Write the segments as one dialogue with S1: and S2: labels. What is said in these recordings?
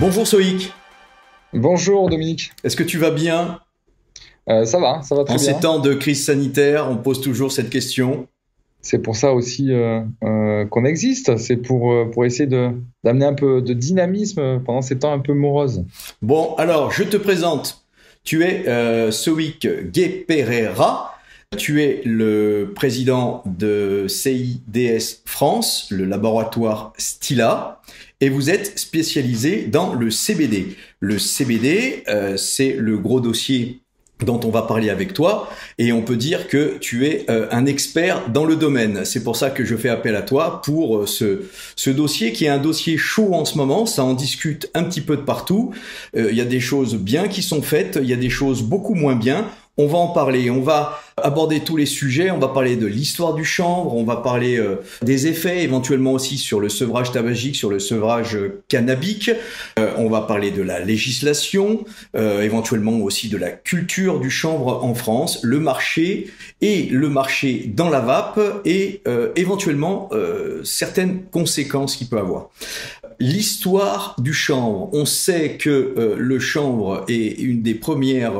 S1: Bonjour Soïc,
S2: Bonjour Dominique.
S1: est-ce que tu vas bien?
S2: Ça va
S1: En
S2: très
S1: ces
S2: bien.
S1: temps de crise sanitaire, on pose toujours cette question.
S2: C'est pour ça aussi qu'on existe. C'est pour essayer d'amener un peu de dynamisme pendant ces temps un peu moroses.
S1: Bon, alors je te présente. Tu es Soïc Gay-Pereira. Tu es le président de CIDS France, le laboratoire Stila, et vous êtes spécialisé dans le CBD. Le CBD, c'est le gros dossier dont on va parler avec toi, et on peut dire que tu es un expert dans le domaine. C'est pour ça que je fais appel à toi pour ce dossier qui est un dossier chaud en ce moment. Ça en discute un petit peu de partout. Il y a des choses bien qui sont faites, il y a des choses beaucoup moins bien. On va en parler, on va aborder tous les sujets, on va parler de l'histoire du chanvre, on va parler des effets, éventuellement aussi sur le sevrage tabagique, sur le sevrage cannabique, on va parler de la législation, éventuellement aussi de la culture du chanvre en France, le marché dans la vape et éventuellement certaines conséquences qu'il peut avoir. L'histoire du chanvre, on sait que le chanvre est une des premières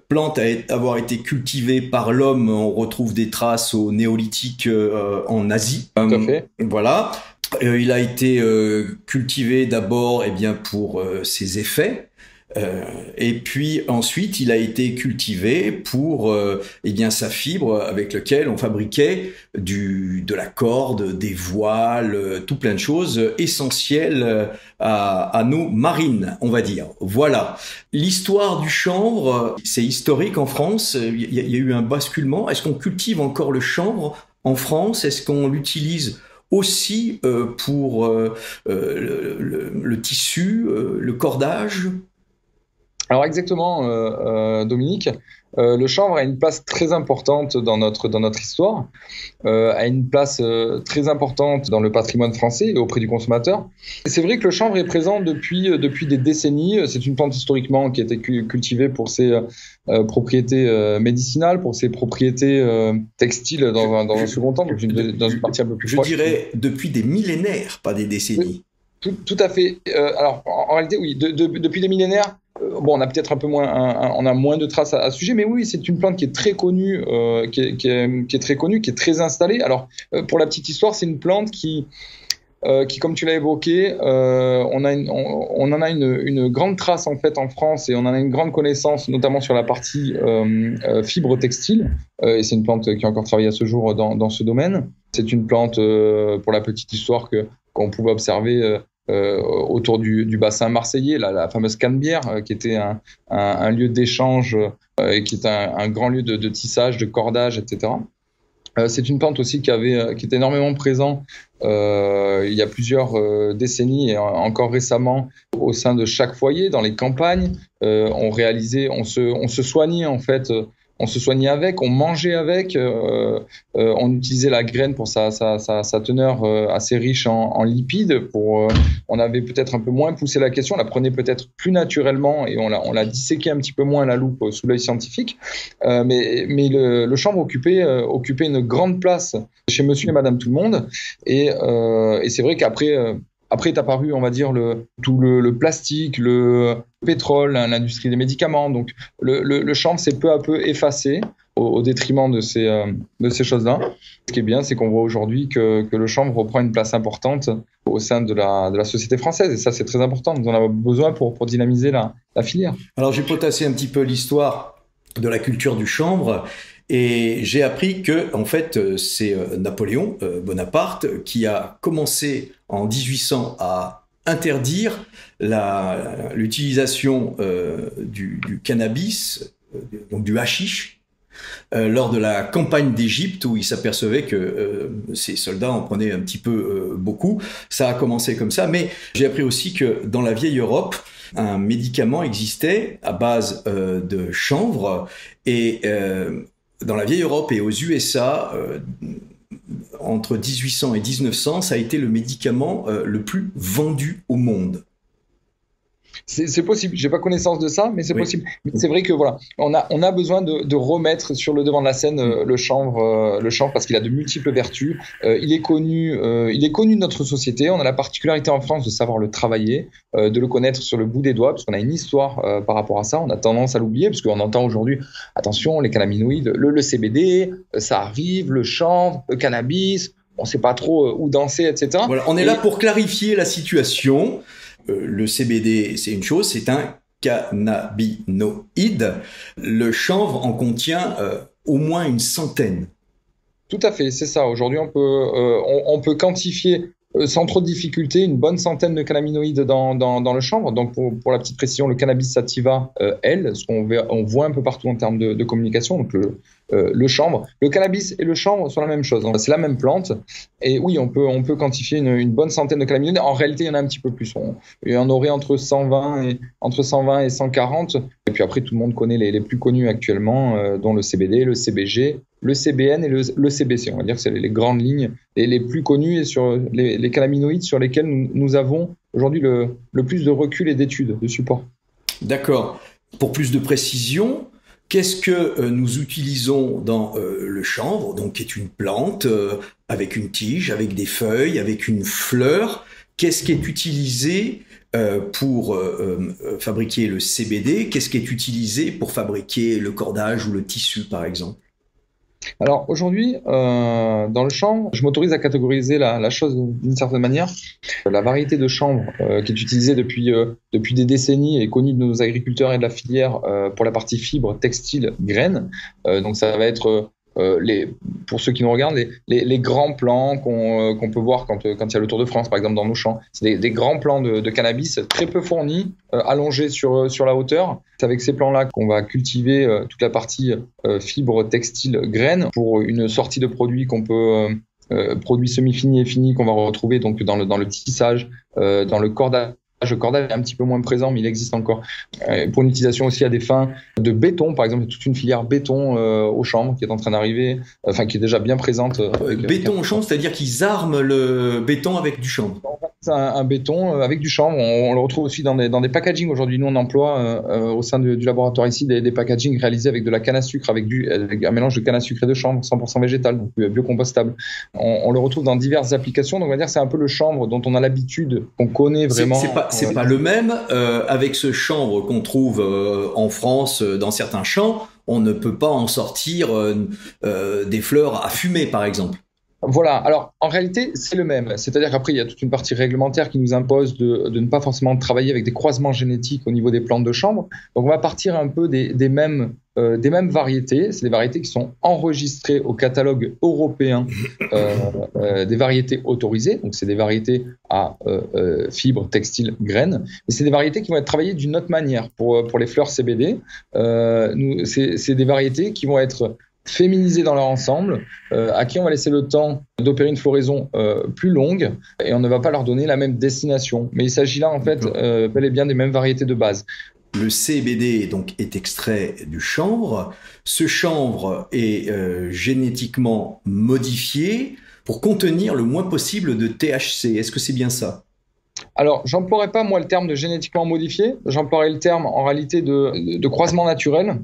S1: plante à avoir été cultivée par l'homme. On retrouve des traces au néolithique en Asie.
S2: Tout à fait.
S1: Voilà. Il a été cultivé d'abord bien pour ses effets. Et puis ensuite, il a été cultivé pour bien sa fibre avec laquelle on fabriquait de la corde, des voiles, tout plein de choses essentielles à nos marines, on va dire. Voilà. L'histoire du chanvre, c'est historique en France. Il y a eu un basculement. Est-ce qu'on cultive encore le chanvre en France? Est-ce qu'on l'utilise aussi pour le tissu, le cordage?
S2: Alors exactement, Dominique. Le chanvre a une place très importante dans notre histoire, a une place très importante dans le patrimoine français et auprès du consommateur. Et c'est vrai que le chanvre est présent depuis des décennies. C'est une plante historiquement qui a été cultivée pour ses propriétés médicinales, pour ses propriétés textiles dans un second temps, dans une partie un peu plus
S1: Je
S2: proche.
S1: dirais depuis des millénaires, pas des
S2: Oui,
S1: décennies.
S2: tout à fait. Alors en réalité, oui, depuis des millénaires. Bon, on a peut-être un peu moins, on a moins de traces à ce sujet, mais oui, c'est une plante qui est très connue, qui est très connue, qui est très installée. Alors, pour la petite histoire, c'est une plante qui, comme tu l'as évoqué, on en a une grande trace en fait en France et on en a une grande connaissance, notamment sur la partie fibre textile. Et c'est une plante qui est encore travaillée à ce jour dans ce domaine. C'est une plante, pour la petite histoire, qu'on pouvait observer autour du bassin marseillais, la fameuse Canebière, qui était un lieu d'échange, qui est un grand lieu de tissage, de cordage, etc. C'est une plante aussi qui était énormément présent il y a plusieurs décennies et encore récemment au sein de chaque foyer, dans les campagnes. On se soignait en fait. On se soignait avec, on mangeait avec, on utilisait la graine pour sa teneur assez riche en lipides. On avait peut-être un peu moins poussé la question, on la prenait peut-être plus naturellement et on l'a disséqué un petit peu moins à la loupe sous l'œil scientifique. Mais le chanvre occupait une grande place chez monsieur et madame tout le monde. Et c'est vrai qu'après est apparu, on va dire, tout le plastique, le pétrole, hein, l'industrie des médicaments. Donc, le chanvre s'est peu à peu effacé au détriment de ces choses-là. Ce qui est bien, c'est qu'on voit aujourd'hui que le chanvre reprend une place importante au sein de la société française. Et ça, c'est très important. Nous en avons besoin pour dynamiser la filière.
S1: Alors j'ai potassé un petit peu l'histoire de la culture du chanvre et j'ai appris que en fait c'est Napoléon Bonaparte qui a commencé en 1800 à interdire l'utilisation du cannabis, donc du hashish, lors de la campagne d'Égypte où il s'apercevait que ses soldats en prenaient un petit peu beaucoup. Ça a commencé comme ça, mais j'ai appris aussi que dans la vieille Europe, un médicament existait à base de chanvre et dans la vieille Europe et aux USA, entre 1800 et 1900, ça a été le médicament le plus vendu au monde.
S2: C'est possible. J'ai pas connaissance de ça, mais c'est possible. Mais c'est vrai que voilà, on a besoin de remettre sur le devant de la scène le chanvre parce qu'il a de multiples vertus. Il est connu de notre société. On a la particularité en France de savoir le travailler, de le connaître sur le bout des doigts, parce qu'on a une histoire par rapport à ça. On a tendance à l'oublier, parce qu'on entend aujourd'hui, attention, les cannabinoïdes, le CBD, ça arrive, le chanvre, le cannabis. On ne sait pas trop où danser, etc.
S1: Voilà, on est là pour clarifier la situation. Le CBD, c'est une chose, c'est un cannabinoïde. Le chanvre en contient au moins une centaine.
S2: Tout à fait, c'est ça. Aujourd'hui, on peut quantifier sans trop de difficulté une bonne centaine de cannabinoïdes dans le chanvre. Donc, pour la petite précision, le cannabis sativa L, ce on voit un peu partout en termes de communication, donc le chanvre. Le cannabis et le chanvre sont la même chose. C'est la même plante. Et oui, on peut quantifier une bonne centaine de cannabinoïdes. En réalité, il y en a un petit peu plus. Il y en aurait entre 120 et 140. Et puis après, tout le monde connaît les plus connus actuellement, dont le CBD, le CBG, le CBN et le CBC. On va dire que c'est les grandes lignes et les plus connues et sur les cannabinoïdes sur lesquels nous avons aujourd'hui le plus de recul et d'études, de support.
S1: D'accord. Pour plus de précision, qu'est-ce que nous utilisons dans le chanvre, donc qui est une plante avec une tige, avec des feuilles, avec une fleur? Qu'est-ce qui est utilisé pour fabriquer le CBD? Qu'est-ce qui est utilisé pour fabriquer le cordage ou le tissu, par exemple?
S2: Alors aujourd'hui, dans le chanvre, je m'autorise à catégoriser la chose d'une certaine manière. La variété de chanvre qui est utilisée depuis des décennies et connue de nos agriculteurs et de la filière pour la partie fibre, textile, graines. Donc ça va être pour ceux qui nous regardent, les grands plants qu'on peut voir quand il y a le Tour de France, par exemple, dans nos champs. C'est des grands plants de cannabis très peu fournis, allongés sur la hauteur. C'est avec ces plants-là qu'on va cultiver toute la partie fibre, textile, graines pour une sortie de produits qu'on peut produits semi-finis et finis qu'on va retrouver donc dans le tissage, dans le cordage. Le cordage est un petit peu moins présent, mais il existe encore. Pour une utilisation aussi à des fins de béton, par exemple, il y a toute une filière béton au chanvre qui est en train d'arriver, enfin qui est déjà bien présente.
S1: Béton au chanvre, c'est-à-dire qu'ils arment le béton avec du chanvre.
S2: C'est un béton avec du chanvre. On le retrouve aussi dans des packagings. Aujourd'hui, nous, on emploie au sein du laboratoire ici des packagings réalisés avec de la canne à sucre, avec un mélange de canne à sucre et de chanvre, 100% végétal, donc biocompostable. On le retrouve dans diverses applications. Donc, on va dire que c'est un peu le chanvre dont on a l'habitude, qu'on connaît vraiment.
S1: C'est pas le même avec ce chanvre qu'on trouve en France dans certains champs. On ne peut pas en sortir des fleurs à fumer, par exemple.
S2: Voilà. Alors, en réalité, c'est le même. C'est-à-dire qu'après, il y a toute une partie réglementaire qui nous impose de ne pas forcément travailler avec des croisements génétiques au niveau des plantes de chanvre. Donc, on va partir un peu des mêmes variétés. C'est des variétés qui sont enregistrées au catalogue européen des variétés autorisées. Donc, c'est des variétés à fibres, textiles, graines. Et c'est des variétés qui vont être travaillées d'une autre manière. Pour les fleurs CBD, c'est des variétés qui vont être féminisées dans leur ensemble, à qui on va laisser le temps d'opérer une floraison plus longue et on ne va pas leur donner la même destination. Mais il s'agit là en fait bel et bien des mêmes variétés de base.
S1: Le CBD donc est extrait du chanvre. Ce chanvre est génétiquement modifié pour contenir le moins possible de THC. Est-ce que c'est bien ça ?
S2: Alors, j'emploierais pas moi le terme de génétiquement modifié, j'emploierais le terme en réalité de croisement naturel,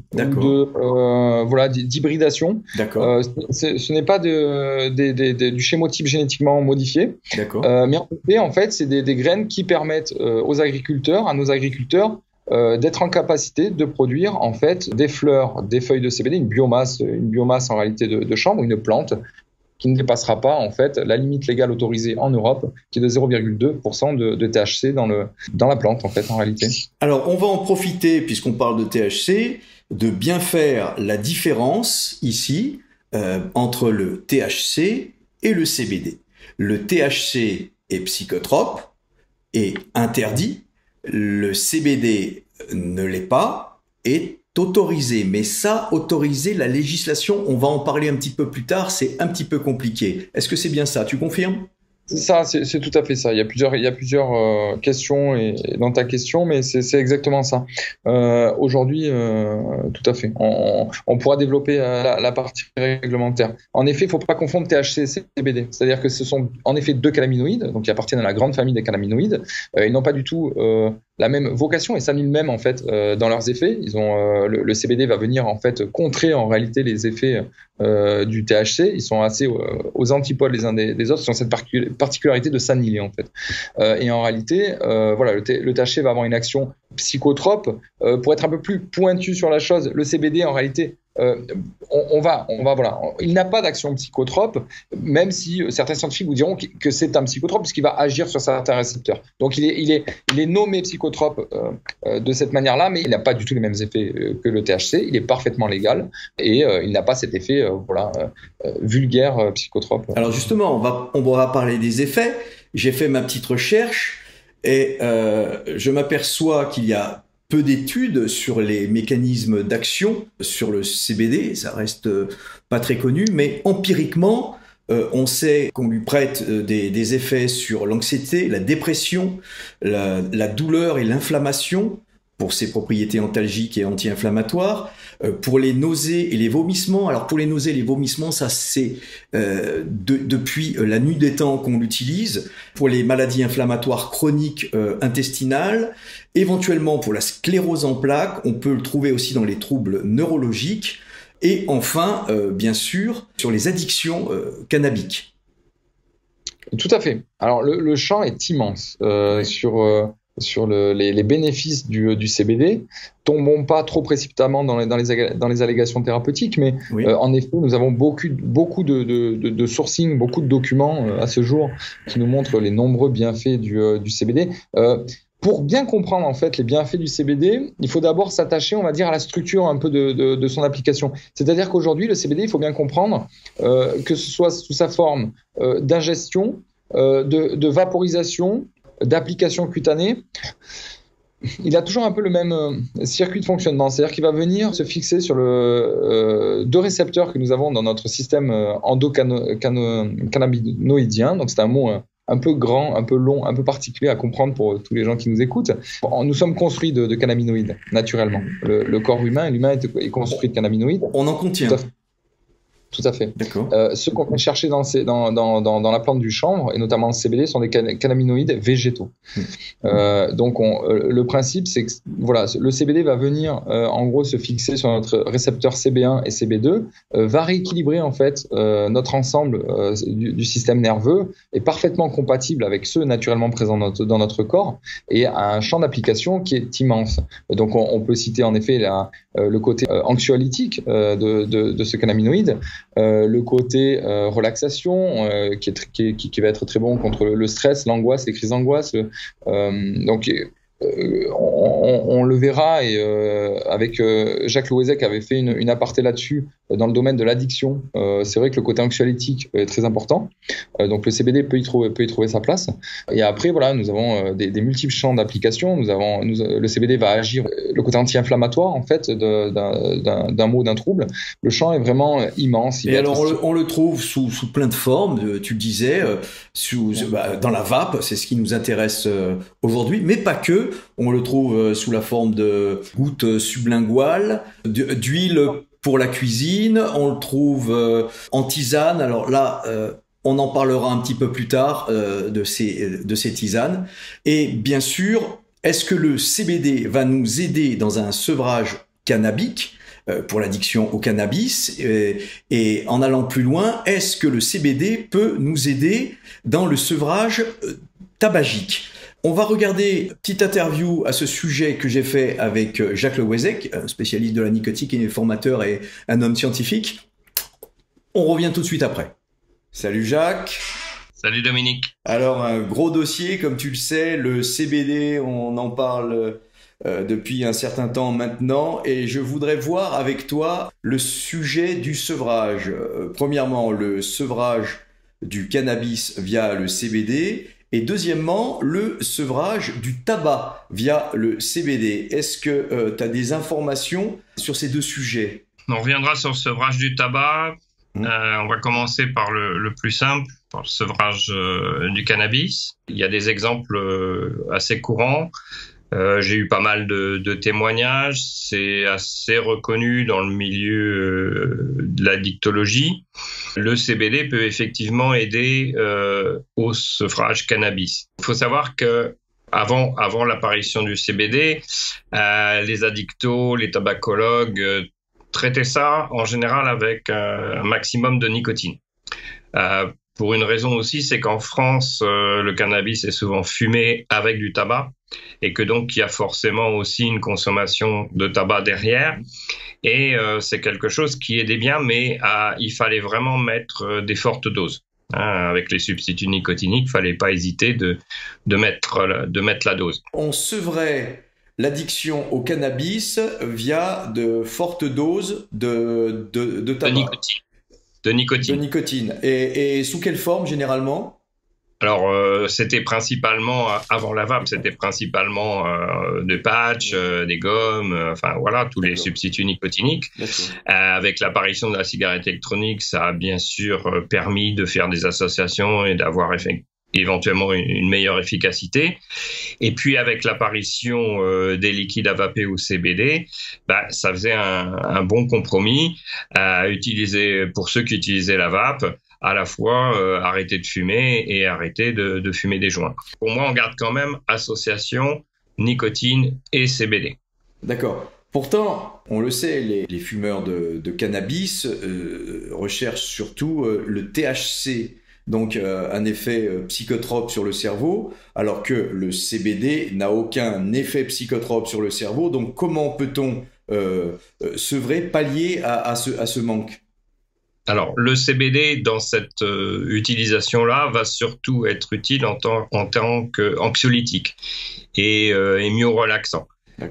S2: d'hybridation.
S1: D'accord.
S2: Ce n'est pas du chémotype génétiquement modifié.
S1: D'accord.
S2: Mais en fait, c'est des graines qui permettent à nos agriculteurs, d'être en capacité de produire en fait des fleurs, des feuilles de CBD, une biomasse en réalité de chanvre, une plante qui ne dépassera pas en fait la limite légale autorisée en Europe, qui est de 0,2% de THC dans la plante en fait en réalité.
S1: Alors on va en profiter puisqu'on parle de THC, de bien faire la différence ici entre le THC et le CBD. Le THC est psychotrope et interdit. Le CBD ne l'est pas, est autorisé. Mais ça, autoriser la législation, on va en parler un petit peu plus tard, c'est un petit peu compliqué. Est-ce que c'est bien ça? Tu confirmes?
S2: C'est ça, c'est tout à fait ça. Il y a plusieurs questions dans ta question, mais c'est exactement ça. Aujourd'hui, tout à fait. On pourra développer la partie réglementaire. En effet, il ne faut pas confondre THC et CBD. C'est-à-dire que ce sont en effet deux cannabinoïdes, donc qui appartiennent à la grande famille des cannabinoïdes. Ils n'ont pas du tout la même vocation et s'annulent même en fait dans leurs effets. Ils ont le CBD va venir en fait contrer en réalité les effets du THC. Ils sont assez aux antipodes les uns des autres. Ils ont cette particularité de s'annihiler en fait. Et en réalité, voilà, le THC va avoir une action psychotrope. Pour être un peu plus pointu sur la chose, le CBD en réalité voilà, il n'a pas d'action psychotrope, même si certains scientifiques vous diront que c'est un psychotrope puisqu'il va agir sur certains récepteurs. Donc il est nommé psychotrope de cette manière-là, mais il n'a pas du tout les mêmes effets que le THC. Il est parfaitement légal et il n'a pas cet effet vulgaire psychotrope.
S1: Alors justement, on va parler des effets. J'ai fait ma petite recherche et je m'aperçois qu'il y a peu d'études sur les mécanismes d'action sur le CBD, ça reste pas très connu, mais empiriquement, on sait qu'on lui prête des effets sur l'anxiété, la dépression, la douleur et l'inflammation, pour ses propriétés antalgiques et anti-inflammatoires, pour les nausées et les vomissements. Alors pour les nausées et les vomissements, ça c'est depuis la nuit des temps qu'on l'utilise. Pour les maladies inflammatoires chroniques intestinales, éventuellement pour la sclérose en plaques, on peut le trouver aussi dans les troubles neurologiques. Et enfin, bien sûr, sur les addictions cannabiques.
S2: Tout à fait. Alors le champ est immense sur les bénéfices du CBD. Tombons pas trop précipitamment dans les allégations thérapeutiques, mais oui. En effet, nous avons beaucoup de sourcing, beaucoup de documents à ce jour qui nous montrent les nombreux bienfaits du CBD. Pour bien comprendre en fait les bienfaits du CBD, il faut d'abord s'attacher, on va dire, à la structure un peu de son application. C'est-à-dire qu'aujourd'hui, le CBD, il faut bien comprendre que ce soit sous sa forme d'ingestion, de vaporisation, d'application cutanée, il a toujours un peu le même circuit de fonctionnement. C'est-à-dire qu'il va venir se fixer sur deux récepteurs que nous avons dans notre système endocannabinoïdien. Donc c'est un mot un peu grand, un peu long, un peu particulier à comprendre pour tous les gens qui nous écoutent. Nous sommes construits de cannabinoïdes, naturellement. Le corps humain, l'humain est construit de cannabinoïdes.
S1: On en contient.
S2: Tout à fait. Ce qu'on vient chercher dans la plante du chanvre, et notamment le CBD, sont des cannabinoïdes végétaux. Donc le principe, c'est que voilà, le CBD va venir en gros se fixer sur notre récepteur CB1 et CB2, va rééquilibrer en fait notre ensemble du système nerveux, est parfaitement compatible avec ceux naturellement présents dans notre corps, et a un champ d'application qui est immense. Donc on peut citer en effet le côté anxiolytique de ce cannabinoïde. Le côté relaxation qui va être très bon contre le stress, l'angoisse, les crises d'angoisse. Donc on le verra, et avec Jacques Louezec avait fait une aparté là-dessus dans le domaine de l'addiction. C'est vrai que le côté anxiolytique est très important, donc le CBD peut y trouver sa place. Et après voilà, nous avons des multiples champs d'application. Le CBD va agir le côté anti-inflammatoire en fait d'un mot, d'un trouble. Le champ est vraiment immense.
S1: Et alors on le trouve sous plein de formes, tu le disais, dans la vape, c'est ce qui nous intéresse aujourd'hui, mais pas que. On le trouve sous la forme de gouttes sublinguales, d'huile pour la cuisine, on le trouve en tisane. Alors là, on en parlera un petit peu plus tard de ces tisanes. Et bien sûr, est-ce que le CBD va nous aider dans un sevrage cannabique pour l'addiction au cannabis, et en allant plus loin, est-ce que le CBD peut nous aider dans le sevrage tabagique? On va regarder une petite interview à ce sujet que j'ai fait avec Jacques Louezec, un spécialiste de la nicotique et formateur et un homme scientifique. On revient tout de suite après. Salut Jacques.
S3: Salut Dominique.
S1: Alors un gros dossier, comme tu le sais, le CBD, on en parle depuis un certain temps maintenant, et je voudrais voir avec toi le sujet du sevrage. Premièrement, le sevrage du cannabis via le CBD, et deuxièmement, le sevrage du tabac via le CBD. Est-ce que tu as des informations sur ces deux sujets?
S3: On reviendra sur le sevrage du tabac. On va commencer par le plus simple, par le sevrage du cannabis. Il y a des exemples assez courants. J'ai eu pas mal de témoignages. C'est assez reconnu dans le milieu de la dictologie. Le CBD peut effectivement aider au sevrage cannabis. Il faut savoir que avant l'apparition du CBD, les addictos, les tabacologues traitaient ça en général avec un maximum de nicotine. Pour une raison aussi, c'est qu'en France, le cannabis est souvent fumé avec du tabac et que donc il y a forcément aussi une consommation de tabac derrière. Et c'est quelque chose qui aidait bien, mais il fallait vraiment mettre des fortes doses. Avec les substituts nicotiniques, il fallait pas hésiter de mettre la dose.
S1: On sevrait l'addiction au cannabis via de fortes doses de tabac.
S3: De nicotine.
S1: De nicotine. Et sous quelle forme généralement ?
S3: Alors, c'était principalement, avant la vape, c'était principalement des patchs, des gommes, enfin voilà, tous les substituts nicotiniques. Avec l'apparition de la cigarette électronique, ça a bien sûr permis de faire des associations et d'avoir éventuellement une meilleure efficacité. Et puis avec l'apparition des liquides à vaper ou CBD, ça faisait un bon compromis à utiliser pour ceux qui utilisaient la vape, à la fois arrêter de fumer et arrêter de fumer des joints. Pour moi, on garde quand même association nicotine et CBD.
S1: D'accord. Pourtant, on le sait, les fumeurs de cannabis recherchent surtout le THC, donc un effet psychotrope sur le cerveau, alors que le CBD n'a aucun effet psychotrope sur le cerveau. Donc comment peut-on sevrer, pallier à ce manque ?
S3: Alors, le CBD, dans cette utilisation-là, va surtout être utile en tant qu'anxiolytique et myorelaxant.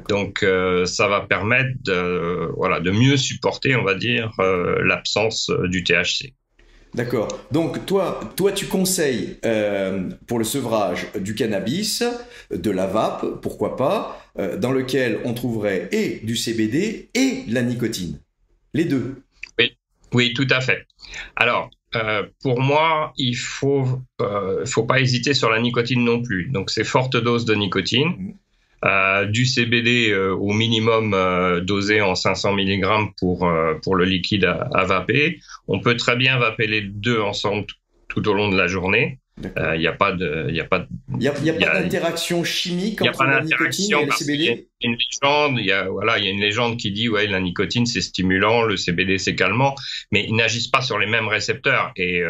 S3: Donc, ça va permettre de mieux supporter, on va dire, l'absence du THC.
S1: D'accord. Donc, toi, tu conseilles pour le sevrage du cannabis, de la vape, pourquoi pas, dans lequel on trouverait et du CBD et de la nicotine. Les deux.
S3: Oui, tout à fait. Alors, pour moi, il faut pas hésiter sur la nicotine non plus. Donc, c'est forte dose de nicotine, du CBD au minimum dosé en 500 mg pour le liquide à vaper. On peut très bien vaper les deux ensemble tout au long de la journée. Il n'y a pas
S1: d'interaction chimique entre la nicotine et le CBD.
S3: Il y a une légende qui dit la nicotine c'est stimulant, le CBD c'est calmant, mais ils n'agissent pas sur les mêmes récepteurs et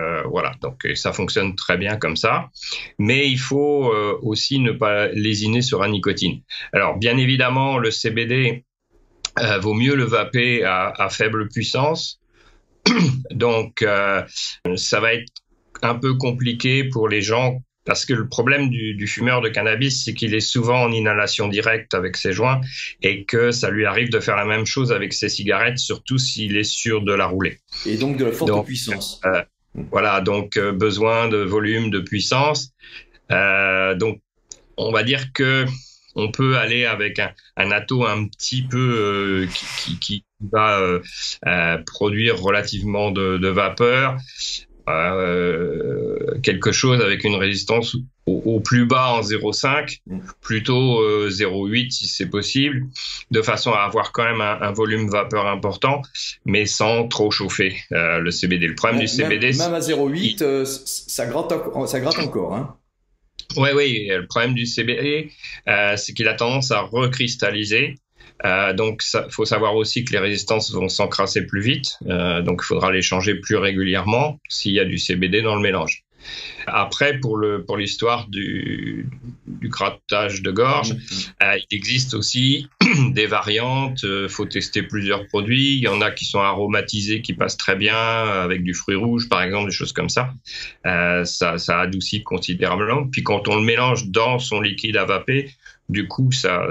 S3: donc ça fonctionne très bien comme ça. Mais il faut aussi ne pas lésiner sur la nicotine. Alors bien évidemment le CBD vaut mieux le vaper à faible puissance, donc ça va être un peu compliqué pour les gens parce que le problème du fumeur de cannabis, c'est qu'il est souvent en inhalation directe avec ses joints et que ça lui arrive de faire la même chose avec ses cigarettes, surtout s'il est sûr de la rouler.
S1: Et donc de la forte puissance.
S3: Donc besoin de volume, de puissance. Donc on va dire que on peut aller avec un atto un petit peu qui va produire relativement de vapeur. Quelque chose avec une résistance au plus bas en 0,5, plutôt 0,8 si c'est possible, de façon à avoir quand même un volume vapeur important, mais sans trop chauffer le CBD. Le problème du CBD...
S1: Même à 0,8, ça gratte encore. Hein.
S3: Oui, le problème du CBD, c'est qu'il a tendance à recristalliser. Donc, faut savoir aussi que les résistances vont s'encrasser plus vite. Donc, il faudra les changer plus régulièrement s'il y a du CBD dans le mélange. Après, pour l'histoire du grattage de gorge, il existe aussi des variantes. Faut tester plusieurs produits. Il y en a qui sont aromatisés, qui passent très bien avec du fruit rouge, par exemple, des choses comme ça. Ça adoucit considérablement. Puis quand on le mélange dans son liquide à vaper, du coup, ça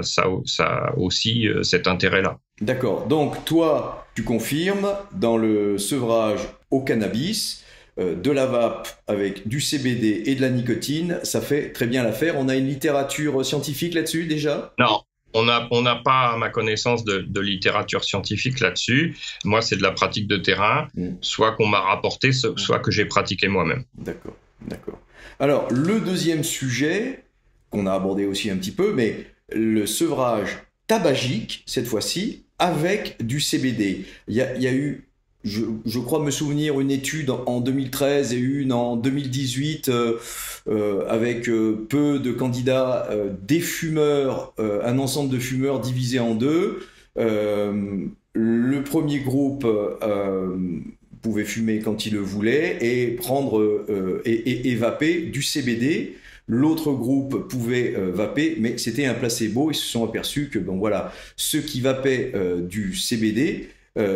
S3: a aussi cet intérêt-là.
S1: D'accord. Donc, toi, tu confirmes, dans le sevrage au cannabis, de la vape avec du CBD et de la nicotine, ça fait très bien l'affaire. On a une littérature scientifique là-dessus, déjà ?
S3: Non. On n'a pas, à ma connaissance, de littérature scientifique là-dessus. Moi, c'est de la pratique de terrain, soit qu'on m'a rapporté, soit que j'ai pratiqué moi-même.
S1: D'accord. Alors, le deuxième sujet, qu'on a abordé aussi un petit peu, mais le sevrage tabagique, cette fois-ci, avec du CBD. Il y a eu, je crois me souvenir une étude en 2013 et une en 2018 avec peu de candidats, des fumeurs, un ensemble de fumeurs divisé en deux. Le premier groupe pouvait fumer quand il le voulait et prendre et vaper du CBD. L'autre groupe pouvait vaper, mais c'était un placebo. Ils se sont aperçus que bon voilà, ceux qui vapaient du CBD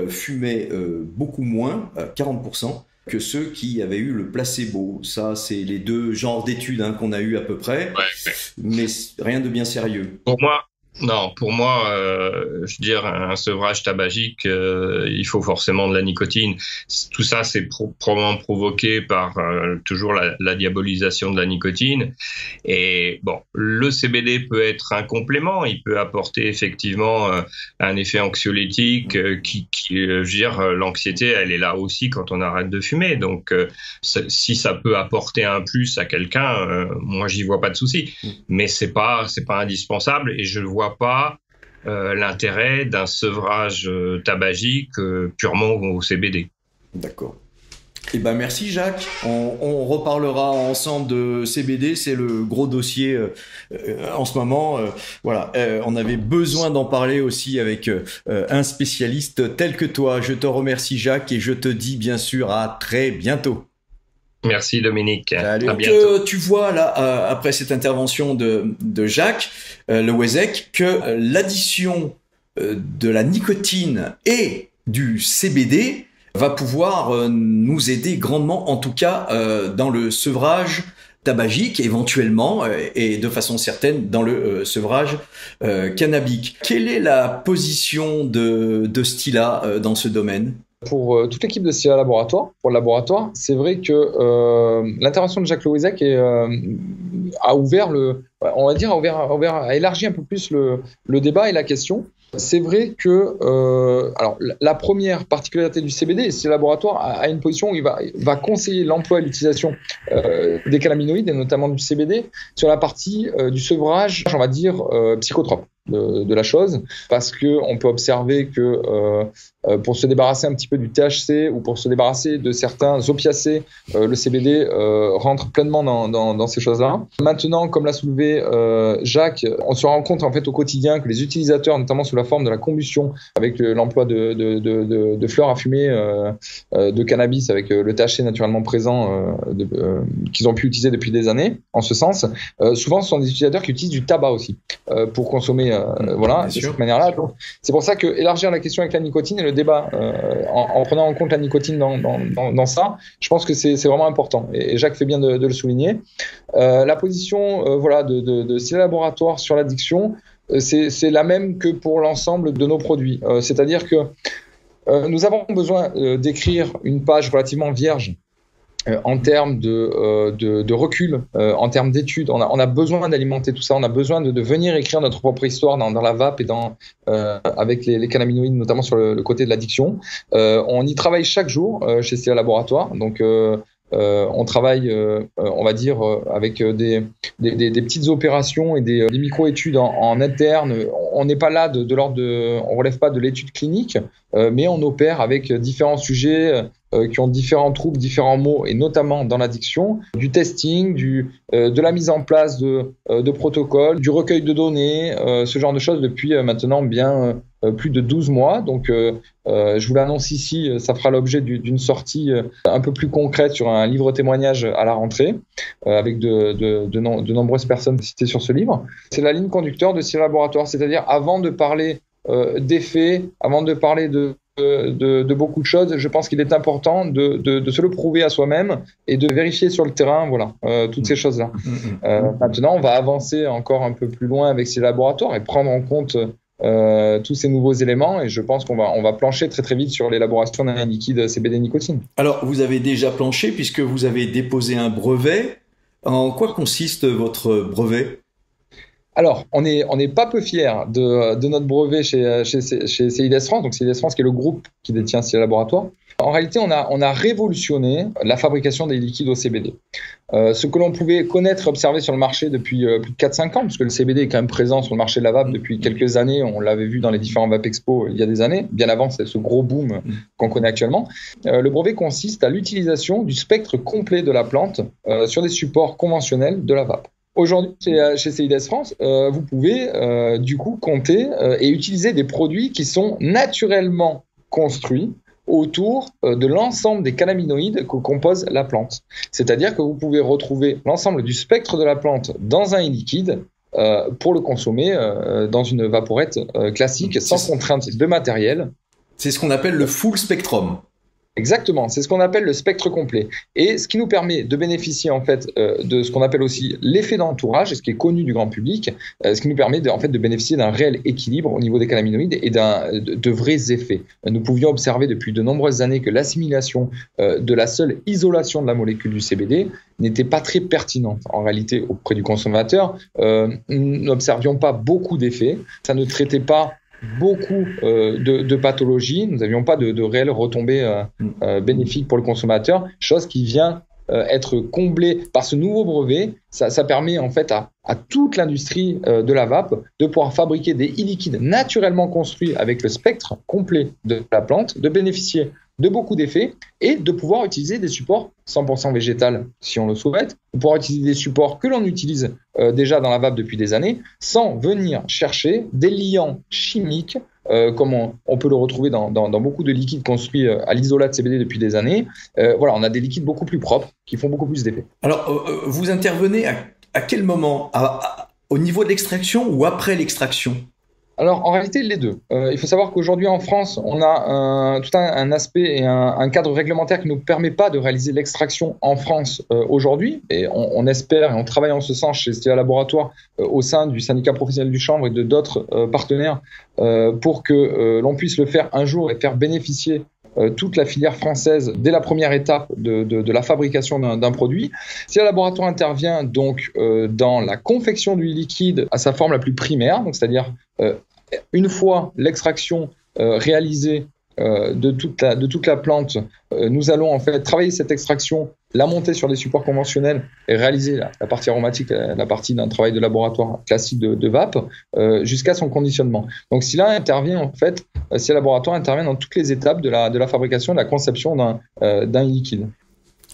S1: fumaient beaucoup moins, 40%, que ceux qui avaient eu le placebo. Ça, c'est les deux genres d'études qu'on a eu à peu près, mais rien de bien sérieux.
S3: Pour moi, je veux dire, un sevrage tabagique, il faut forcément de la nicotine. Tout ça, c'est probablement provoqué par toujours la diabolisation de la nicotine. Et bon, le CBD peut être un complément. Il peut apporter effectivement un effet anxiolytique je veux dire, l'anxiété, elle est là aussi quand on arrête de fumer. Donc, si ça peut apporter un plus à quelqu'un, moi, j'y vois pas de souci. Mais c'est pas indispensable et je le vois pas l'intérêt d'un sevrage tabagique purement au CBD.
S1: D'accord. Eh ben merci Jacques. On reparlera ensemble de CBD, c'est le gros dossier en ce moment. Voilà, on avait besoin d'en parler aussi avec un spécialiste tel que toi. Je te remercie Jacques et je te dis bien sûr à très bientôt.
S3: Merci Dominique.
S1: Salut. À bientôt. Tu vois là, après cette intervention de Jacques Lewezek, que l'addition de la nicotine et du CBD va pouvoir nous aider grandement, en tout cas dans le sevrage tabagique, éventuellement, et de façon certaine dans le sevrage cannabique. Quelle est la position de Stila dans ce domaine ?
S2: Pour toute l'équipe de Stila Laboratoire, pour le laboratoire, c'est vrai que l'intervention de Jacques Lewezek a ouvert a élargi un peu plus le débat et la question. C'est vrai que alors la première particularité du CBD, c'est que le laboratoire a une position où il va conseiller l'emploi et l'utilisation des cannabinoïdes et notamment du CBD sur la partie du sevrage, on va dire psychotrope de la chose, parce que on peut observer que pour se débarrasser un petit peu du THC ou pour se débarrasser de certains opiacés, le CBD rentre pleinement dans ces choses-là. Maintenant, comme l'a soulevé Jacques, on se rend compte en fait au quotidien que les utilisateurs, notamment sous la forme de la combustion, avec l'emploi de fleurs à fumer, de cannabis, avec le THC naturellement présent, qu'ils ont pu utiliser depuis des années, en ce sens, souvent ce sont des utilisateurs qui utilisent du tabac aussi pour consommer voilà, de cette manière-là. Donc, c'est pour ça que élargir la question avec la nicotine et le débat en prenant en compte la nicotine dans ça, je pense que c'est vraiment important. Et Jacques fait bien de le souligner. La position voilà, de Stila Laboratoire sur l'addiction, c'est la même que pour l'ensemble de nos produits. C'est-à-dire que nous avons besoin d'écrire une page relativement vierge en termes de recul, en termes d'études. On a besoin d'alimenter tout ça, on a besoin de venir écrire notre propre histoire dans la vape et avec les cannabinoïdes, notamment sur le côté de l'addiction. On y travaille chaque jour chez Stila Laboratoire, donc on travaille, on va dire, avec des petites opérations et des micro-études en interne. On n'est pas là on relève pas de l'étude clinique, mais on opère avec différents sujets qui ont différents troubles, différents maux, et notamment dans l'addiction, du testing, de la mise en place de protocoles, du recueil de données, ce genre de choses depuis maintenant bien plus de 12 mois. Donc, je vous l'annonce ici, ça fera l'objet d'une sortie un peu plus concrète sur un livre témoignage à la rentrée, avec de nombreuses personnes citées sur ce livre. C'est la ligne conducteur de Stila Laboratoire, c'est-à-dire avant de parler d'effets, avant de parler de beaucoup de choses, je pense qu'il est important de se le prouver à soi-même et de vérifier sur le terrain, voilà, toutes ces choses-là. Maintenant, on va avancer encore un peu plus loin avec ces laboratoires et prendre en compte tous ces nouveaux éléments, et je pense qu'on va plancher très très vite sur l'élaboration d'un liquide CBD nicotine.
S1: Alors, vous avez déjà planché puisque vous avez déposé un brevet. En quoi consiste votre brevet ?
S2: Alors, on est pas peu fiers de notre brevet chez CIDS France, donc CIDS France qui est le groupe qui détient ces laboratoires. En réalité, on a révolutionné la fabrication des liquides au CBD. Ce que l'on pouvait connaître et observer sur le marché depuis plus de 4-5 ans, puisque le CBD est quand même présent sur le marché de la vape depuis quelques annes, on l'avait vu dans les différents Vape Expo il y a des années, bien avant ce gros boom qu'on connaît actuellement. Le brevet consiste à l'utilisation du spectre complet de la plante sur des supports conventionnels de la vape. Aujourd'hui, chez CIDS France, vous pouvez du coup compter et utiliser des produits qui sont naturellement construits autour de l'ensemble des cannabinoïdes que compose la plante. C'est-à-dire que vous pouvez retrouver l'ensemble du spectre de la plante dans un e-liquide pour le consommer dans une vaporette classique, sans contrainte de matériel.
S1: C'est ce qu'on appelle le full spectrum.
S2: Exactement, c'est ce qu'on appelle le spectre complet. Et ce qui nous permet de bénéficier en fait de ce qu'on appelle aussi l'effet d'entourage, ce qui est connu du grand public, ce qui nous permet de bénéficier d'un réel équilibre au niveau des cannabinoïdes et de vrais effets. Nous pouvions observer depuis de nombreuses années que l'assimilation de la seule isolation de la molécule du CBD n'était pas très pertinente en réalité auprès du consommateur. Nous n'observions pas beaucoup d'effets, ça ne traitait pas beaucoup de pathologies, nous n'avions pas de réelles retombées bénéfiques pour le consommateur, chose qui vient être comblée par ce nouveau brevet. Ça permet en fait à toute l'industrie de la vape de pouvoir fabriquer des e-liquides naturellement construits avec le spectre complet de la plante, de bénéficier de beaucoup d'effets et de pouvoir utiliser des supports 100% végétal si on le souhaite, de pouvoir utiliser des supports que l'on utilise déjà dans la vape depuis des années sans venir chercher des liants chimiques comme on peut le retrouver dans beaucoup de liquides construits à l'isolat de CBD depuis des années. Voilà, on a des liquides beaucoup plus propres qui font beaucoup plus d'effets.
S1: Alors, vous intervenez à quel moment au niveau de l'extraction ou après l'extraction?
S2: Alors, en réalité, les deux. Il faut savoir qu'aujourd'hui, en France, on a tout un aspect et un cadre réglementaire qui ne nous permet pas de réaliser l'extraction en France aujourd'hui. Et on espère et on travaille en ce sens chez STA Laboratoire au sein du syndicat professionnel du chanvre et de d'autres partenaires pour que l'on puisse le faire un jour et faire bénéficier toute la filière française dès la première étape de la fabrication d'un produit. STA Laboratoire intervient donc dans la confection du liquide à sa forme la plus primaire, donc c'est-à-dire une fois l'extraction réalisée de toute la plante, nous allons en fait travailler cette extraction, la monter sur des supports conventionnels et réaliser la partie aromatique, la partie d'un travail de laboratoire classique de vape, jusqu'à son conditionnement. Donc STA intervient en fait, STA Laboratoire intervient dans toutes les étapes de la fabrication, de la conception d'un liquide.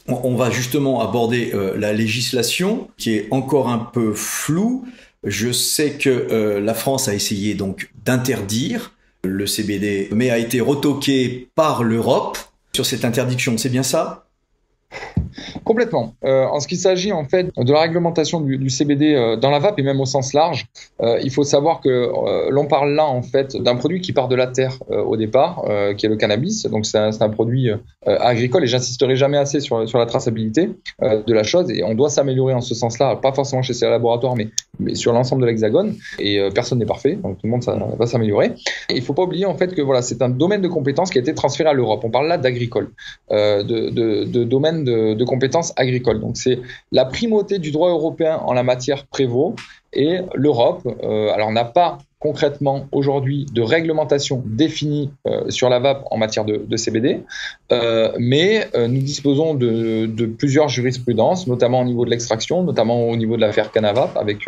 S1: On va justement aborder la législation qui est encore un peu floue. Je sais que la France a essayé donc d'interdire le CBD, mais a été retoqué par l'Europe sur cette interdiction. C'est bien ça ?
S2: Complètement. En ce qui s'agit en fait de la réglementation du CBD dans la vape et même au sens large, il faut savoir que l'on parle là en fait d'un produit qui part de la terre au départ, qui est le cannabis. Donc c'est un produit agricole et j'insisterai jamais assez sur la traçabilité de la chose et on doit s'améliorer en ce sens-là, pas forcément chez STA Laboratoire mais sur l'ensemble de l'Hexagone et personne n'est parfait, donc tout le monde ça va s'améliorer. Et il faut pas oublier en fait que voilà, c'est un domaine de compétences qui a été transféré à l'Europe. On parle là d'agricole, de domaine de compétences agricoles. Donc c'est la primauté du droit européen en la matière prévaut et l'Europe, alors n'a pas concrètement aujourd'hui de réglementation définie sur la vape en matière de CBD, mais nous disposons de plusieurs jurisprudences, notamment au niveau de l'extraction, notamment au niveau de l'affaire Canavap avec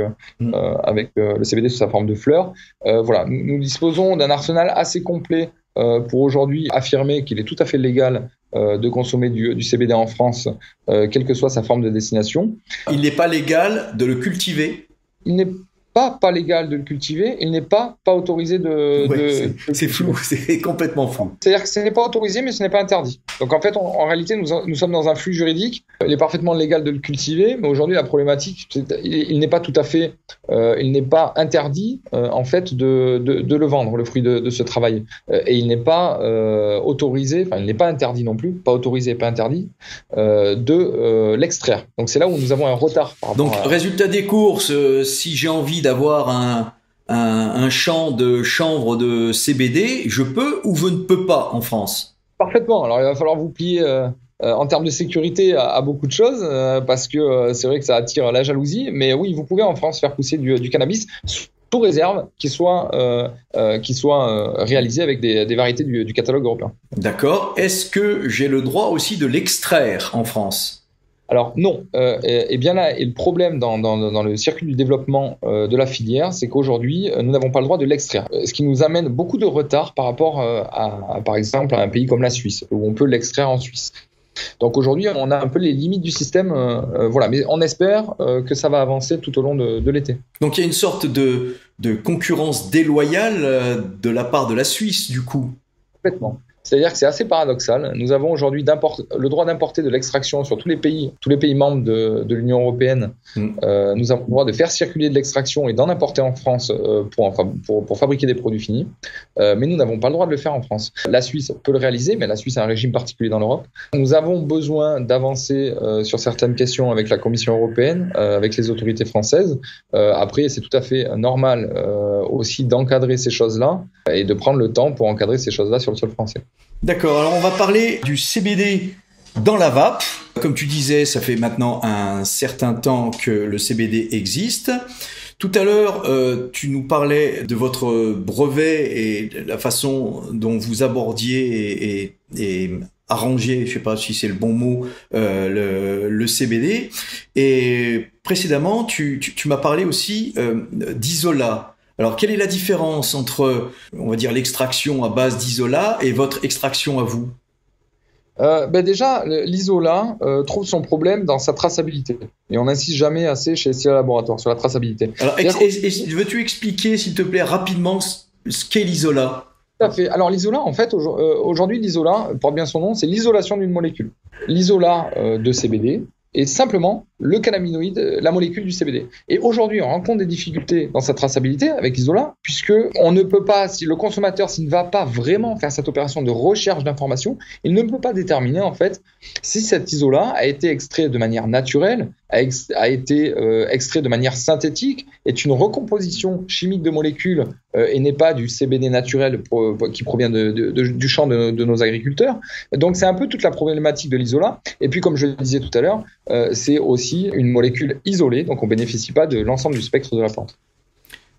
S2: le CBD sous sa forme de fleurs. Voilà, nous disposons d'un arsenal assez complet pour aujourd'hui affirmer qu'il est tout à fait légal de consommer du CBD en France, quelle que soit sa forme de destination.
S1: Il n'est pas légal de le cultiver.
S2: Il n'est pas légal de le cultiver, il n'est pas autorisé
S1: c'est flou, c'est complètement flou.
S2: C'est-à-dire que ce n'est pas autorisé, mais ce n'est pas interdit. Donc en fait, en réalité, nous sommes dans un flux juridique. Il est parfaitement légal de le cultiver, mais aujourd'hui, la problématique, il n'est pas tout à fait, il n'est pas interdit en fait de le vendre, le fruit de ce travail. Et il n'est pas autorisé, enfin il n'est pas interdit non plus, pas autorisé et pas interdit de l'extraire. Donc c'est là où nous avons un retard.
S1: Donc résultat des courses, si j'ai envie d'avoir un champ de chanvre de CBD, je peux ou je ne peux pas en France?
S2: Parfaitement. Alors il va falloir vous plier en termes de sécurité à beaucoup de choses parce que c'est vrai que ça attire la jalousie. Mais oui, vous pouvez en France faire pousser du cannabis sous réserve qu'ils soient réalisés avec des variétés du catalogue européen.
S1: D'accord. Est-ce que j'ai le droit aussi de l'extraire en France ?
S2: Alors non, et bien là, et le problème dans le circuit du développement de la filière, c'est qu'aujourd'hui, nous n'avons pas le droit de l'extraire. Ce qui nous amène beaucoup de retard par rapport par exemple, à un pays comme la Suisse, où on peut l'extraire en Suisse. Donc aujourd'hui, on a un peu les limites du système, voilà. Mais on espère que ça va avancer tout au long de l'été.
S1: Donc il y a une sorte de concurrence déloyale de la part de la Suisse, du coup.
S2: Complètement. C'est-à-dire que c'est assez paradoxal. Nous avons aujourd'hui le droit d'importer de l'extraction sur tous les pays membres de l'Union européenne. Nous avons le droit de faire circuler de l'extraction et d'en importer en France pour fabriquer des produits finis. Mais nous n'avons pas le droit de le faire en France. La Suisse peut le réaliser, mais la Suisse a un régime particulier dans l'Europe. Nous avons besoin d'avancer sur certaines questions avec la Commission européenne, avec les autorités françaises. Après, c'est tout à fait normal aussi d'encadrer ces choses-là et de prendre le temps pour encadrer ces choses-là sur le sol français.
S1: D'accord, alors on va parler du CBD dans la vape. Comme tu disais, ça fait maintenant un certain temps que le CBD existe. Tout à l'heure, tu nous parlais de votre brevet et de la façon dont vous abordiez et arrangiez, je sais pas si c'est le bon mot, le CBD. Et précédemment, tu m'as parlé aussi d'isolat. Alors, quelle est la différence entre, on va dire, l'extraction à base d'isolat et votre extraction à vous ?
S2: Déjà, l'isolat trouve son problème dans sa traçabilité. Et on n'insiste jamais assez chez SIA Laboratoire sur la traçabilité.
S1: Alors, veux-tu expliquer, s'il te plaît, rapidement ce qu'est l'isolat ?
S2: Tout à fait. Alors, l'isolat, en fait, aujourd'hui, l'isolat porte bien son nom, c'est l'isolation d'une molécule. L'isolat de CBD est simplement le cannabinoïde, la molécule du CBD. Et aujourd'hui, on rencontre des difficultés dans sa traçabilité avec l'isolat, puisque on ne peut pas, si le consommateur s'il ne va pas vraiment faire cette opération de recherche d'informations, il ne peut pas déterminer en fait si cet isolat a été extrait de manière naturelle, a été extrait de manière synthétique, est une recomposition chimique de molécules et n'est pas du CBD naturel qui provient du champ de nos agriculteurs. Donc c'est un peu toute la problématique de l'isolat. Et puis comme je le disais tout à l'heure, c'est aussi une molécule isolée, donc on ne bénéficie pas de l'ensemble du spectre de la plante.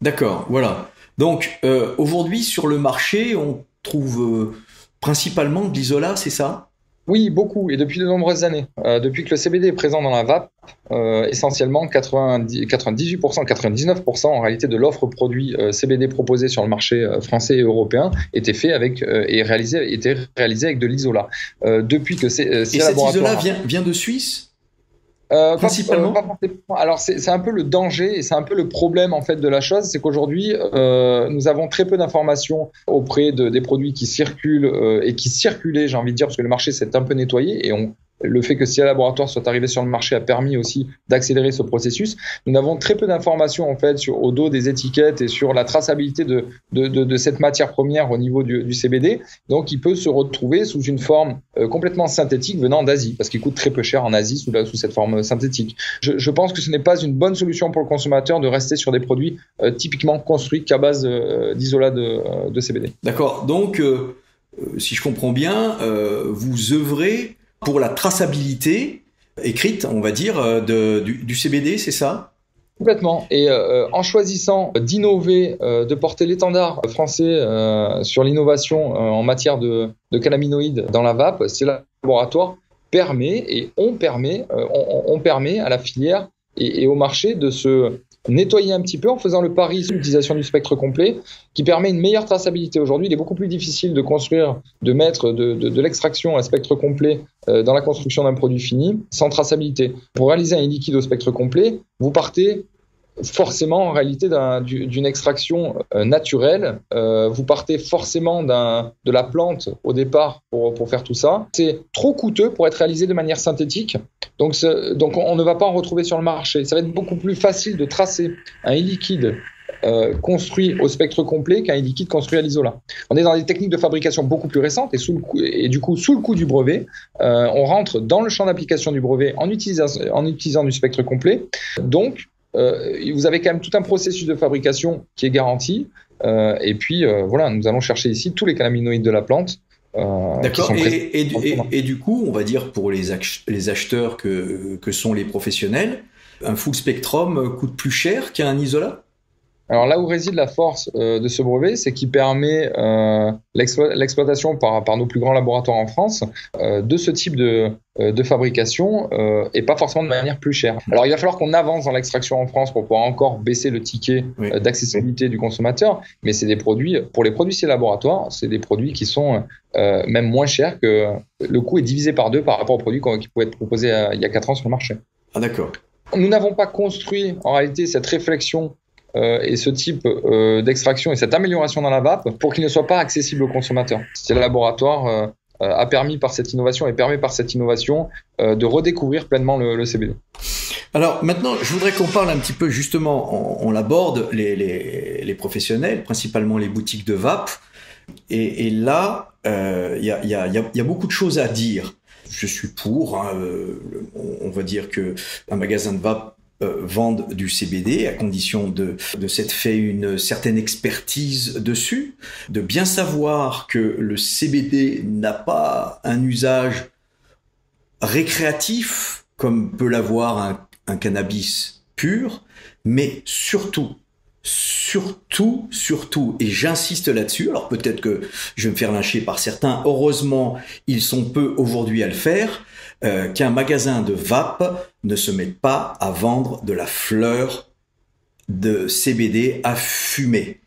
S1: D'accord, voilà. Donc aujourd'hui sur le marché, on trouve principalement de l'isolat, c'est ça ?
S2: Oui, beaucoup, et depuis de nombreuses années. Depuis que le CBD est présent dans la vape, essentiellement 98%, 99% en réalité de l'offre produit CBD proposée sur le marché français et européen était fait avec et réalisé avec de l'isolat. Depuis que
S1: et cet isolat vient de Suisse ? Principalement.
S2: Alors c'est un peu le danger et c'est un peu le problème en fait de la chose, c'est qu'aujourd'hui nous avons très peu d'informations auprès des produits qui circulent et qui circulaient, j'ai envie de dire, parce que le marché s'est un peu nettoyé et le fait que SIA Laboratoire soit arrivé sur le marché a permis aussi d'accélérer ce processus. Nous avons très peu d'informations en fait au dos des étiquettes et sur la traçabilité de cette matière première au niveau du CBD. Donc, il peut se retrouver sous une forme complètement synthétique venant d'Asie, parce qu'il coûte très peu cher en Asie sous cette forme synthétique. Je pense que ce n'est pas une bonne solution pour le consommateur de rester sur des produits typiquement construits qu'à base d'isolat de CBD.
S1: D'accord. Donc, si je comprends bien, vous œuvrez pour la traçabilité écrite, on va dire, du CBD, c'est ça ?
S2: Complètement. Et en choisissant d'innover, de porter l'étendard français sur l'innovation en matière de cannabinoïdes dans la vape, SIA Laboratoire permet à la filière et au marché de se nettoyer un petit peu en faisant le pari sur l'utilisation du spectre complet qui permet une meilleure traçabilité. Aujourd'hui, il est beaucoup plus difficile de construire, de mettre de l'extraction à spectre complet dans la construction d'un produit fini sans traçabilité. Pour réaliser un liquide au spectre complet, vous partez forcément en réalité d'une extraction naturelle. Vous partez forcément de la plante au départ pour faire tout ça. C'est trop coûteux pour être réalisé de manière synthétique. Donc on ne va pas en retrouver sur le marché. Ça va être beaucoup plus facile de tracer un e-liquide construit au spectre complet qu'un e-liquide construit à l'isolat. On est dans des techniques de fabrication beaucoup plus récentes et du coup sous le coup du brevet, on rentre dans le champ d'application du brevet en utilisant du spectre complet. Donc vous avez quand même tout un processus de fabrication qui est garanti. Et puis voilà, nous allons chercher ici tous les cannabinoïdes de la plante.
S1: D'accord. Et du coup, on va dire pour les acheteurs que sont les professionnels, un full spectrum coûte plus cher qu'un isolat ?
S2: Alors là où réside la force de ce brevet, c'est qu'il permet l'exploitation par nos plus grands laboratoires en France de ce type de fabrication et pas forcément de manière plus chère. Alors il va falloir qu'on avance dans l'extraction en France pour pouvoir encore baisser le ticket d'accessibilité du consommateur, mais c'est des produits, pour les produits de ces laboratoires, c'est des produits qui sont même moins chers, que le coût est divisé par 2 par rapport aux produits qui pouvaient être proposés il y a 4 ans sur le marché.
S1: Ah d'accord.
S2: Nous n'avons pas construit en réalité cette réflexion et ce type d'extraction et cette amélioration dans la vape pour qu'il ne soit pas accessible aux consommateurs. C'est le laboratoire a permis par cette innovation et permet par cette innovation de redécouvrir pleinement le CBD.
S1: Alors maintenant, je voudrais qu'on parle un petit peu justement, on l'aborde, les professionnels, principalement les boutiques de vape. Et là, il y a beaucoup de choses à dire. Je suis pour, hein, on va dire que un magasin de vape vendent du CBD à condition de s'être fait une certaine expertise dessus, de bien savoir que le CBD n'a pas un usage récréatif comme peut l'avoir un cannabis pur, mais surtout, et j'insiste là-dessus, alors peut-être que je vais me faire lyncher par certains, heureusement, ils sont peu aujourd'hui à le faire, qu'un magasin de vape ne se mette pas à vendre de la fleur de CBD à fumer,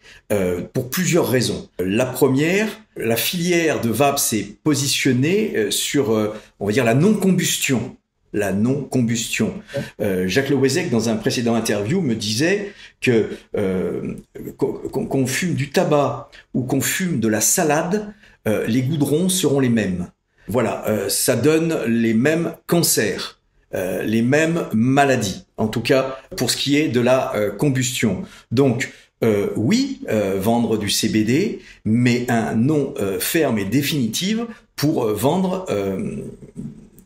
S1: pour plusieurs raisons. La première, la filière de vape s'est positionnée sur, on va dire, la non-combustion. La non-combustion. Jacques Le Wezec, dans un précédent interview, me disait que qu'on fume du tabac ou qu'on fume de la salade, les goudrons seront les mêmes. Voilà, ça donne les mêmes cancers, les mêmes maladies, en tout cas pour ce qui est de la combustion. Donc, oui, vendre du CBD, mais un nom ferme et définitif pour vendre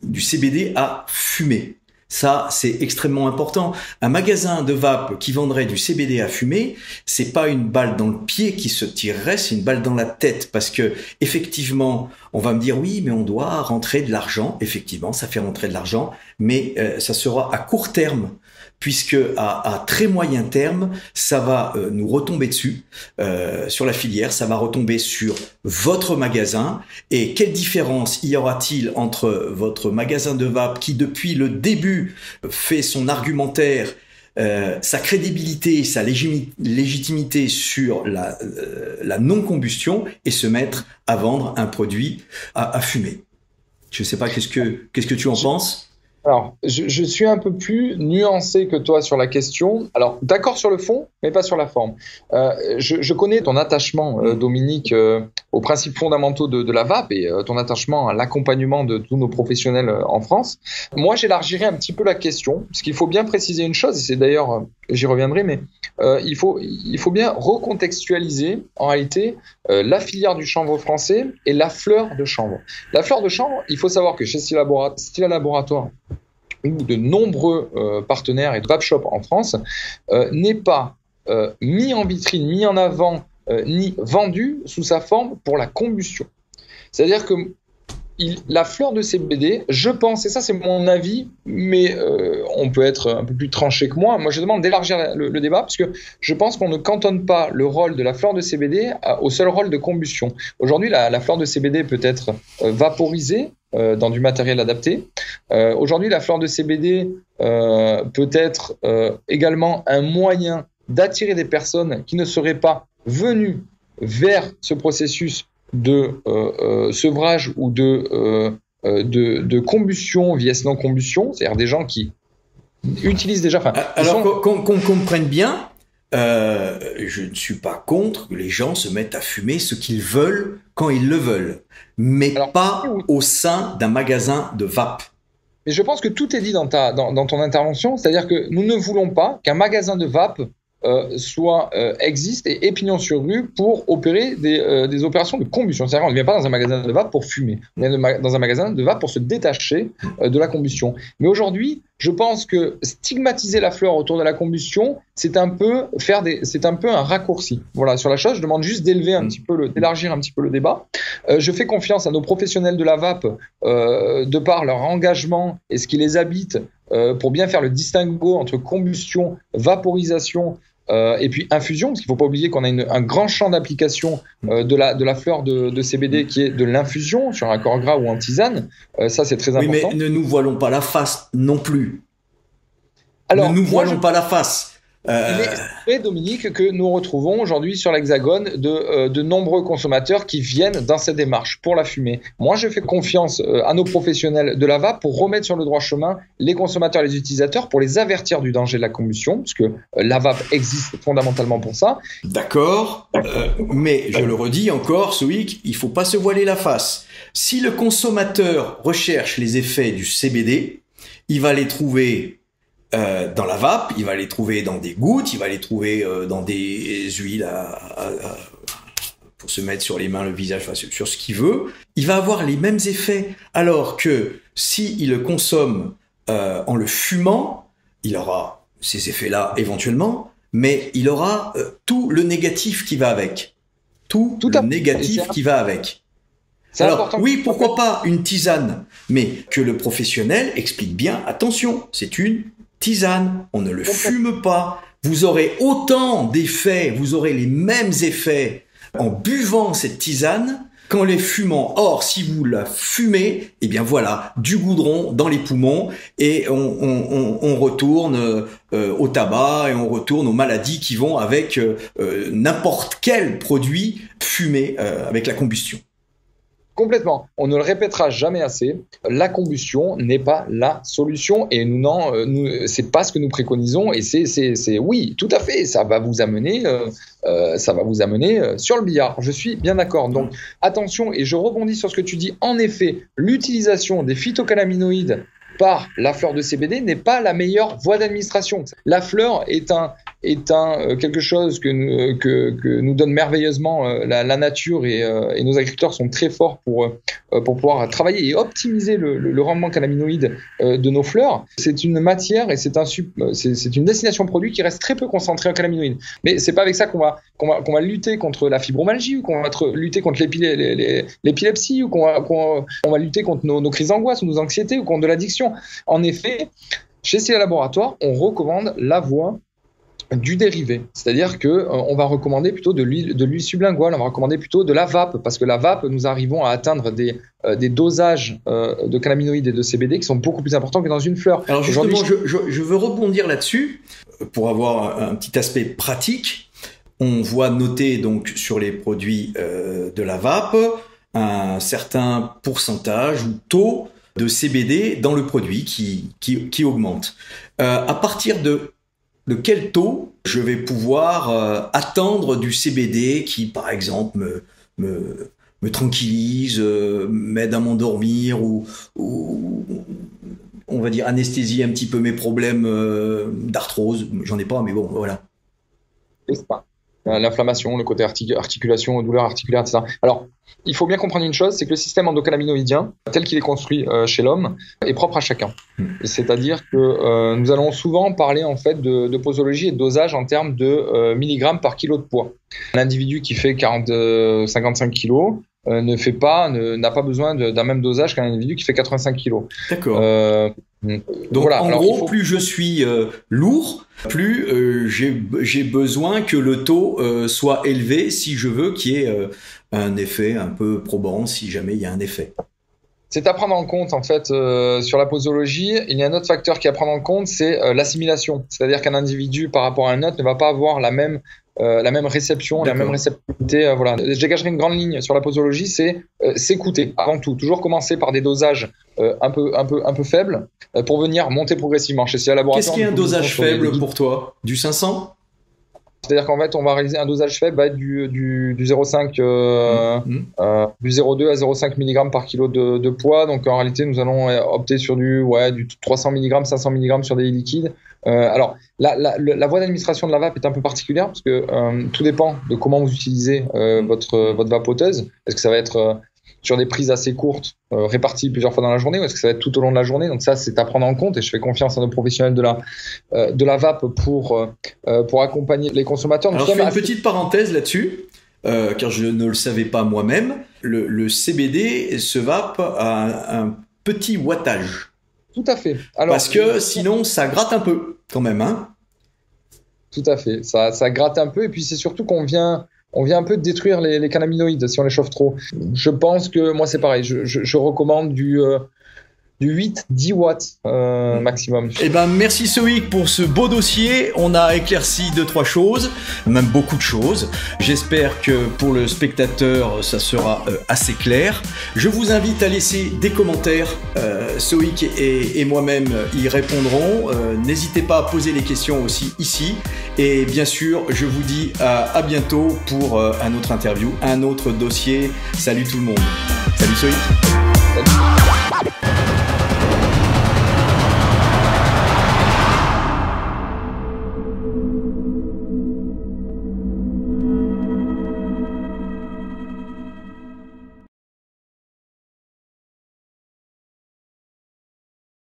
S1: du CBD à fumer. Ça, c'est extrêmement important. Un magasin de vape qui vendrait du CBD à fumer, c'est pas une balle dans le pied qui se tirerait, c'est une balle dans la tête. Parce que, effectivement, on va me dire, oui, mais on doit rentrer de l'argent. Effectivement, ça fait rentrer de l'argent, mais ça sera à court terme. Puisque à très moyen terme, ça va nous retomber dessus sur la filière, ça va retomber sur votre magasin. Et quelle différence y aura-t-il entre votre magasin de vape qui, depuis le début, fait son argumentaire, sa crédibilité, sa légitimité sur la non-combustion et se mettre à vendre un produit à fumer? Je ne sais pas, qu'est-ce que tu en penses?
S2: Alors, je suis un peu plus nuancé que toi sur la question. Alors, d'accord sur le fond, mais pas sur la forme. Je connais ton attachement, Dominique, aux principes fondamentaux de la vape et ton attachement à l'accompagnement de tous nos professionnels en France. Moi, j'élargirais un petit peu la question, parce qu'il faut bien préciser une chose, et c'est d'ailleurs, j'y reviendrai, mais il faut bien recontextualiser, en réalité, la filière du chanvre français et la fleur de chanvre. La fleur de chanvre, il faut savoir que chez Stilla Laboratoire, ou de nombreux partenaires et de vape shop en France, n'est pas mis en vitrine, mis en avant, ni vendu sous sa forme pour la combustion. C'est-à-dire que la fleur de CBD, je pense, et ça c'est mon avis, mais on peut être un peu plus tranché que moi. Moi je demande d'élargir le débat, parce que je pense qu'on ne cantonne pas le rôle de la fleur de CBD au seul rôle de combustion. Aujourd'hui, la fleur de CBD peut être vaporisée dans du matériel adapté. Aujourd'hui, la fleur de CBD peut être également un moyen d'attirer des personnes qui ne seraient pas venues vers ce processus de sevrage ou de combustion via non-combustion, c'est-à-dire des gens qui utilisent déjà...
S1: Alors qu'on comprenne bien, je ne suis pas contre que les gens se mettent à fumer ce qu'ils veulent quand ils le veulent, mais pas au sein d'un magasin de vape.
S2: Mais je pense que tout est dit dans ton intervention, c'est-à-dire que nous ne voulons pas qu'un magasin de vape existe et ait pignon sur rue pour opérer des opérations de combustion. C'est-à-dire qu'on ne vient pas dans un magasin de vape pour fumer, on est dans un magasin de vape pour se détacher de la combustion. Mais aujourd'hui, je pense que stigmatiser la fleur autour de la combustion, c'est un peu un raccourci. Voilà, sur la chose, je demande juste d'élargir un petit peu le débat. Je fais confiance à nos professionnels de la vape de par leur engagement et ce qui les habite pour bien faire le distinguo entre combustion, vaporisation et puis infusion, parce qu'il ne faut pas oublier qu'on a un grand champ d'application de la fleur de CBD qui est de l'infusion sur un corps gras ou en tisane. Ça, c'est très important.
S1: Oui, mais ne nous voilons pas la face non plus.
S2: Alors,
S1: ne nous voilons pas la face.
S2: Il est vrai, Dominique, que nous retrouvons aujourd'hui sur l'Hexagone de nombreux consommateurs qui viennent dans cette démarche pour la fumée. Moi, je fais confiance à nos professionnels de la vape pour remettre sur le droit chemin les consommateurs, les utilisateurs, pour les avertir du danger de la combustion, parce que la vape existe fondamentalement pour ça.
S1: D'accord, mais je le redis encore, Soïc, il faut pas se voiler la face. Si le consommateur recherche les effets du CBD, il va les trouver dans la vape, il va les trouver dans des gouttes, il va les trouver dans des huiles pour se mettre sur les mains, le visage, enfin, sur ce qu'il veut. Il va avoir les mêmes effets, alors que s'il le consomme en le fumant, il aura ces effets-là éventuellement, mais il aura tout le négatif qui va avec. Tout le négatif qui va avec. Alors, oui, pourquoi pas une tisane, mais que le professionnel explique bien, attention, c'est une tisane, on ne le fume pas. Vous aurez autant d'effets, vous aurez les mêmes effets en buvant cette tisane qu'en les fumant. Or, si vous la fumez, eh bien voilà, du goudron dans les poumons et on retourne au tabac et on retourne aux maladies qui vont avec n'importe quel produit fumé avec la combustion.
S2: Complètement. On ne le répétera jamais assez. La combustion n'est pas la solution et c'est pas ce que nous préconisons. Et c'est oui, tout à fait. Ça va vous amener sur le billard. Je suis bien d'accord. Donc attention, et je rebondis sur ce que tu dis. En effet, l'utilisation des phytocannabinoïdes par la fleur de CBD n'est pas la meilleure voie d'administration. La fleur est quelque chose que nous donne merveilleusement la nature et nos agriculteurs sont très forts pour pouvoir travailler et optimiser le rendement cannabinoïde de nos fleurs. C'est une matière et c'est une destination produit qui reste très peu concentrée en cannabinoïdes. Mais c'est pas avec ça qu'on va lutter contre la fibromyalgie ou qu'on va lutter contre l'épilepsie ou qu'on va lutter contre nos crises d'angoisse ou nos anxiétés ou contre de l'addiction. En effet, chez ces laboratoires, on recommande la voie du dérivé, c'est-à-dire que on va recommander plutôt de l'huile sublinguale, on va recommander plutôt de la vape, parce que la vape, nous arrivons à atteindre des dosages de cannabinoïdes et de CBD qui sont beaucoup plus importants que dans une fleur.
S1: Alors justement, je veux rebondir là-dessus pour avoir un petit aspect pratique. On voit noter donc sur les produits de la vape un certain pourcentage ou taux de CBD dans le produit qui augmente. À partir de quel taux je vais pouvoir attendre du CBD qui, par exemple, me tranquillise, m'aide à m'endormir ou on va dire anesthésie un petit peu mes problèmes d'arthrose. J'en ai pas, mais bon, voilà.
S2: C'est pas. L'inflammation, le côté articulation, douleur articulaire, etc. Alors, il faut bien comprendre une chose, c'est que le système endocannabinoïdien, tel qu'il est construit chez l'homme, est propre à chacun. C'est-à-dire que nous allons souvent parler en fait de posologie et de dosage en termes de milligrammes par kilo de poids. Un individu qui fait 55 kilos n'a pas besoin d'un même dosage qu'un individu qui fait 85 kilos.
S1: D'accord. Donc voilà. En gros, plus je suis lourd, plus j'ai besoin que le taux soit élevé si je veux qu'il y ait un effet un peu probant, si jamais il y a un effet.
S2: C'est à prendre en compte en fait sur la posologie. Il y a un autre facteur qui est à prendre en compte, c'est l'assimilation. C'est-à-dire qu'un individu par rapport à un autre ne va pas avoir la même réception, la même réceptivité. Voilà. Je dégagerai une grande ligne sur la posologie, c'est s'écouter avant tout. Toujours commencer par des dosages un peu faibles pour venir monter progressivement. Chez ces laboratoires.
S1: Qu'est-ce qui est un dosage faible pour toi? Du 500?
S2: C'est-à-dire qu'en fait, on va réaliser un dosage faible, va être du 0,5, du 0,2 à 0,5 mg par kilo de poids. Donc en réalité, nous allons opter sur du 300 mg, 500 mg sur des liquides. Alors, la voie d'administration de la vape est un peu particulière parce que tout dépend de comment vous utilisez votre vapoteuse. Est-ce que ça va être sur des prises assez courtes, réparties plusieurs fois dans la journée, ou est-ce que ça va être tout au long de la journée? Donc ça, c'est à prendre en compte et je fais confiance à nos professionnels de la vape pour accompagner les consommateurs.
S1: Alors, je fais une petite parenthèse là-dessus, car je ne le savais pas moi-même. Le CBD se vape à un petit wattage.
S2: Tout à fait. Alors,
S1: parce que sinon, ça gratte un peu, quand même, hein.
S2: Tout à fait. Ça gratte un peu, et puis c'est surtout qu'on vient un peu détruire les cannabinoïdes si on les chauffe trop. Je pense que moi c'est pareil. Je recommande du 8-10 watts maximum.
S1: Eh ben, merci Soïc pour ce beau dossier. On a éclairci 2-3 choses, même beaucoup de choses. J'espère que pour le spectateur, ça sera assez clair. Je vous invite à laisser des commentaires. Soïc et moi-même y répondrons. N'hésitez pas à poser les questions aussi ici. Et bien sûr, je vous dis à bientôt pour un autre interview, un autre dossier. Salut tout le monde. Salut Soïc.
S2: Salut.